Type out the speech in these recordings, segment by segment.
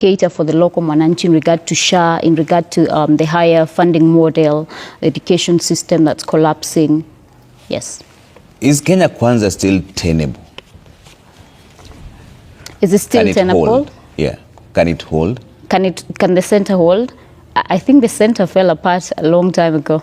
cater for the local Mwananchi in regard to SHA, in regard to the higher funding model, the education system that's collapsing. Yes. Is Kenya Kwanza still tenable? Is it still tenable? Hold? Yeah. Can it hold? Can the center hold? I think the center fell apart a long time ago.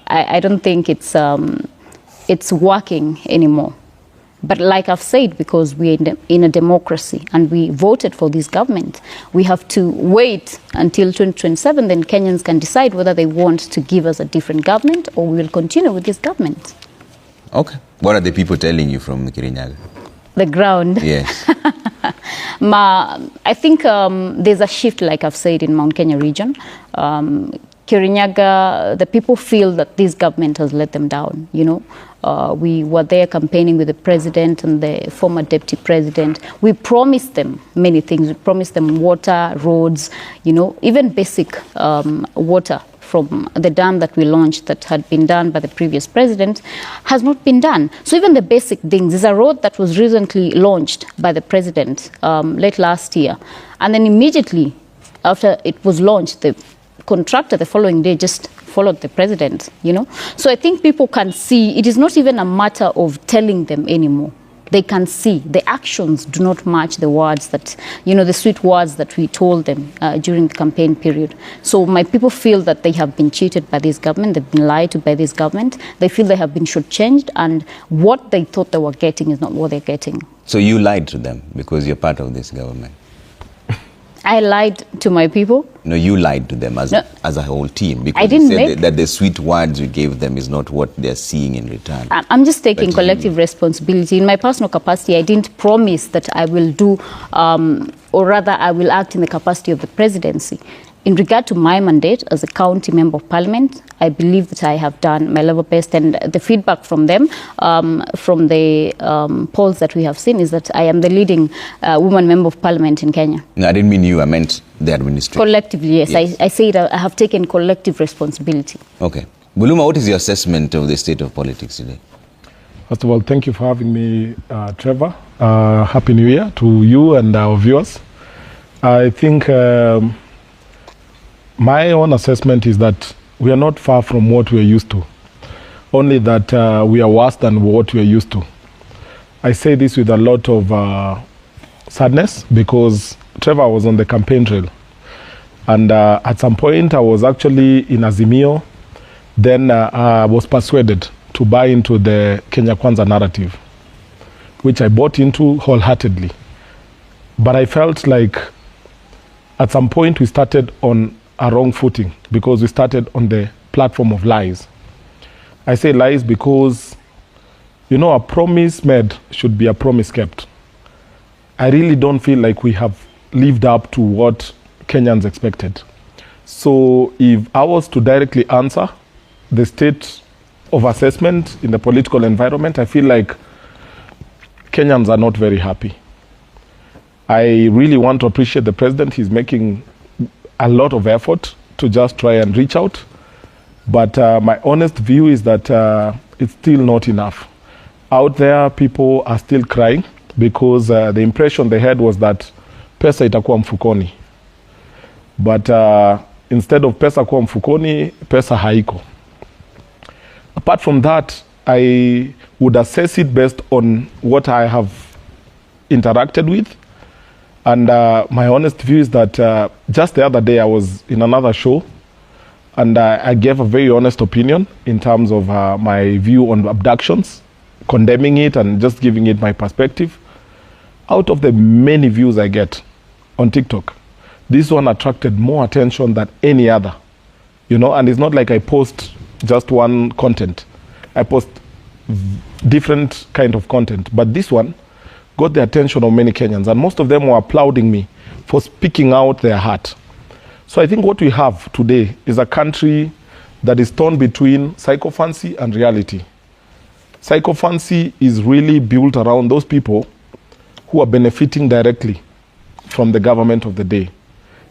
I don't think it's working anymore. But like I've said, because we're in a democracy and we voted for this government, we have to wait until 2027, then Kenyans can decide whether they want to give us a different government or we will continue with this government. Okay. What are the people telling you from Kirinyaga? The ground. Yes. I think there's a shift, like I've said, in Mount Kenya region. Kirinyaga, the people feel that this government has let them down, you know. We were there campaigning with the president and the former deputy president. We promised them many things. We promised them water, roads, you know, even basic water from the dam that we launched that had been done by the previous president has not been done. So even the basic things, there's a road that was recently launched by the president late last year. And then immediately after it was launched, the contractor the following day just followed the president, you know. So I think people can see, it is not even a matter of telling them anymore. They can see the actions do not match the words that, you know, the sweet words that we told them during the campaign period. So my people feel that they have been cheated by this government, they've been lied to by this government, they feel they have been shortchanged, and what they thought they were getting is not what they're getting. So you lied to them because you're part of this government? I lied to my people? No, you lied to them as a whole team, because I didn't you said that the sweet words you gave them is not what they're seeing in return. I'm just taking collective responsibility. In my personal capacity, I didn't promise that I will do, or rather I will act in the capacity of the presidency. In regard to my mandate as a county member of parliament, I believe that I have done my level best, and the feedback from them, from the polls that we have seen, is that I am the leading woman member of parliament in Kenya. No, I didn't mean you, I meant the administration. Collectively, yes. I said I have taken collective responsibility. Okay. Buluma, what is your assessment of the state of politics today? First of all, thank you for having me, Trevor. Happy New Year to you and our viewers. I think my own assessment is that we are not far from what we are used to, only that we are worse than what we are used to. I say this with a lot of sadness, because Trevor was on the campaign trail, and at some point I was actually in Azimio, then I was persuaded to buy into the Kenya Kwanza narrative, which I bought into wholeheartedly. But I felt like at some point we started on a wrong footing, because we started on the platform of lies. I say lies because, you know, a promise made should be a promise kept. I really don't feel like we have lived up to what Kenyans expected. So if I was to directly answer the state of assessment in the political environment, I feel like Kenyans are not very happy. I really want to appreciate the president. He's making a lot of effort to just try and reach out. But my honest view is that it's still not enough. Out there, people are still crying because the impression they had was that pesa itakuwa mfukoni. But instead of pesa kuwa mfukoni, pesa haiko. Apart from that, I would assess it based on what I have interacted with. And my honest view is that just the other day I was in another show, and I gave a very honest opinion in terms of my view on abductions, condemning it and just giving it my perspective. Out of the many views I get on TikTok, this one attracted more attention than any other, you know. And it's not like I post just one content. I post different kind of content, but this one got the attention of many Kenyans, and most of them were applauding me for speaking out their heart. So I think what we have today is a country that is torn between psychophancy and reality. Psychophancy is really built around those people who are benefiting directly from the government of the day.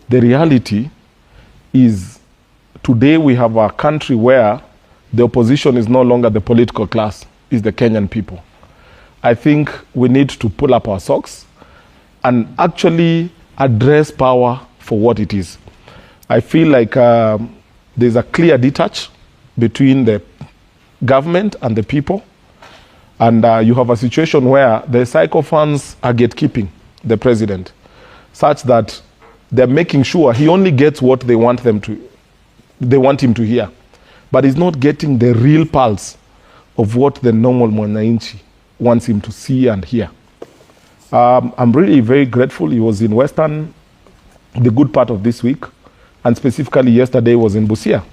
The reality is today we have a country where the opposition is no longer the political class, it's the Kenyan people. I think we need to pull up our socks and actually address power for what it is. I feel like there's a clear detach between the government and the people. And you have a situation where the sycophants are gatekeeping the president, such that they're making sure he only gets what they want him to hear. But he's not getting the real pulse of what the normal mwananchi wants him to see and hear. I'm really very grateful. He was in Western the good part of this week, and specifically yesterday was in Busia.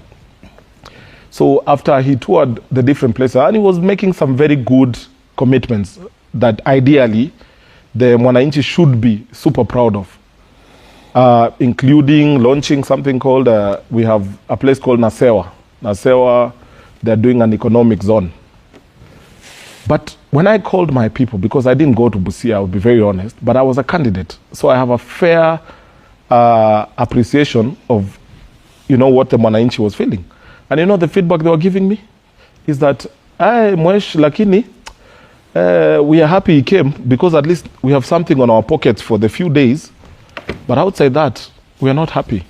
So after he toured the different places, and he was making some very good commitments that ideally the mwananchi should be super proud of, including launching something called, we have a place called Nasewa. Nasewa, they're doing an economic zone. But when I called my people, because I didn't go to Busia, I'll be very honest, but I was a candidate. So I have a fair appreciation of, what the mwananchi was feeling. And the feedback they were giving me is that, Mwesh, lakini, we are happy he came because at least we have something on our pockets for the few days. But outside that, we are not happy.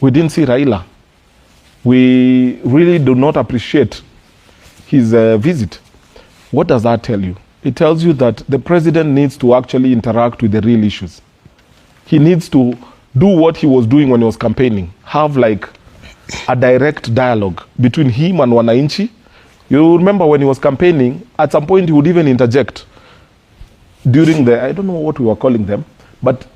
We didn't see Raila. We really do not appreciate his visit. What does that tell you? It tells you that the president needs to actually interact with the real issues. He needs to do what he was doing when he was campaigning. Have like a direct dialogue between him and wananchi. You remember when he was campaigning, at some point he would even interject during the, I don't know what we were calling them, but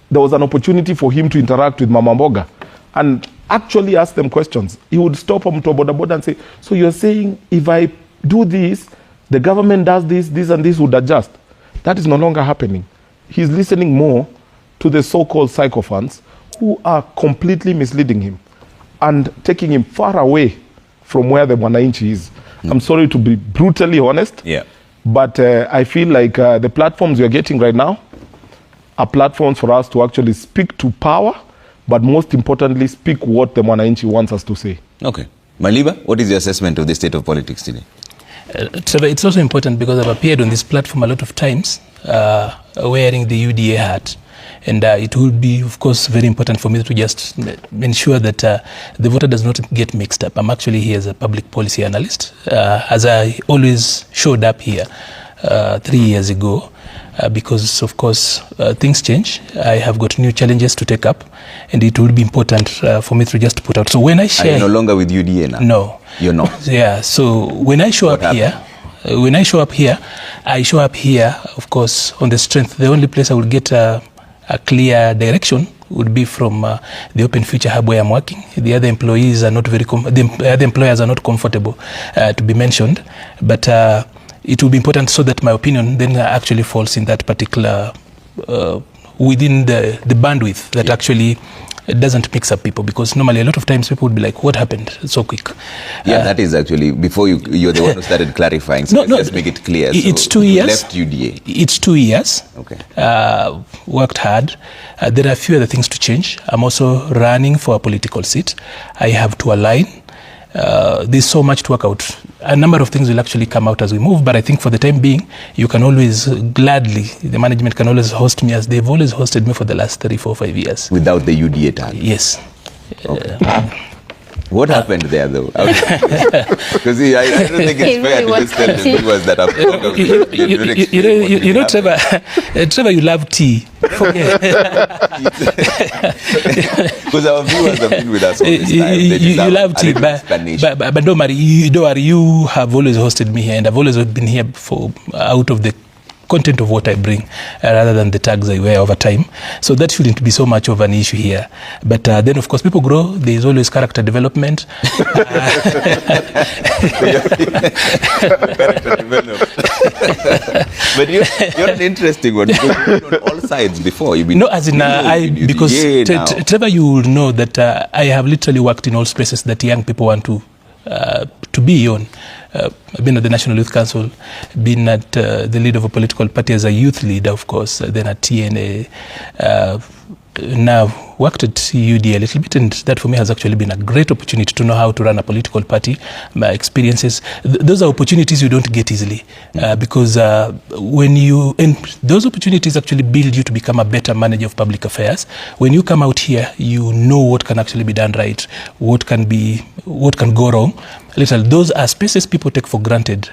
there was an opportunity for him to interact with Mama Mboga and actually ask them questions. He would stop him to boda boda and say, so you're saying if I do this, the government does this, this and this would adjust. That is no longer happening. He's listening more to the so-called sycophants who are completely misleading him and taking him far away from where the mwananchi is. I'm sorry to be brutally honest, but I feel like the platforms we're getting right now are platforms for us to actually speak to power, but most importantly, speak what the mwananchi wants us to say. Okay. Maliba, what is your assessment of the state of politics today? Trevor, it's also important because I've appeared on this platform a lot of times wearing the UDA hat. And it will be, of course, very important for me to just ensure that the voter does not get mixed up. I'm actually here as a public policy analyst, as I always showed up here 3 years ago, because, of course, things change. I have got new challenges to take up, and it will be important for me to just put out. So when I share... Are you no longer with UDA now? No. You're not? Yeah, so when I show up here, I show up here, of course, on the strength. The only place I will get a clear direction would be from the Open Future Hub where I'm working. The other employees are not the other employers are not comfortable to be mentioned, but it will be important so that my opinion then actually falls in that particular within the bandwidth that actually doesn't mix up people, because normally a lot of times people would be like, what happened so quick? Yeah, that is actually, before you're the one who started clarifying, so let's make it clear. It's so 2 years. Left UDA. It's 2 years. Okay. Worked hard. There are a few other things to change. I'm also running for a political seat. I have to align. There's so much to work out. A number of things will actually come out as we move, but I think for the time being, you can always gladly, the management can always host me as they've always hosted me for the last 3, 4, 5 years. Without the UDA tag? Yes. Okay. What happened there, though? Because I don't think it's fair to just tell the viewers that I'm Trevor, you love tea. Because our viewers have been with us all this time. You love tea, but don't worry, you have always hosted me here, and I've always been here out of the content of what I bring rather than the tags I wear over time. So that shouldn't be so much of an issue here. But then, of course, people grow. There is always character development. But you're an interesting one, because you've been on all sides before. No, as in, because Trevor, you will know that I have literally worked in all spaces that young people want to be on. I've been at the National Youth Council, been at the lead of a political party as a youth leader, of course, then at TNA, now worked at UD a little bit, and that for me has actually been a great opportunity to know how to run a political party. My experiences, those are opportunities you don't get easily, because and those opportunities actually build you to become a better manager of public affairs. When you come out here, you know what can actually be done right, what can go wrong. Those are spaces people take for granted.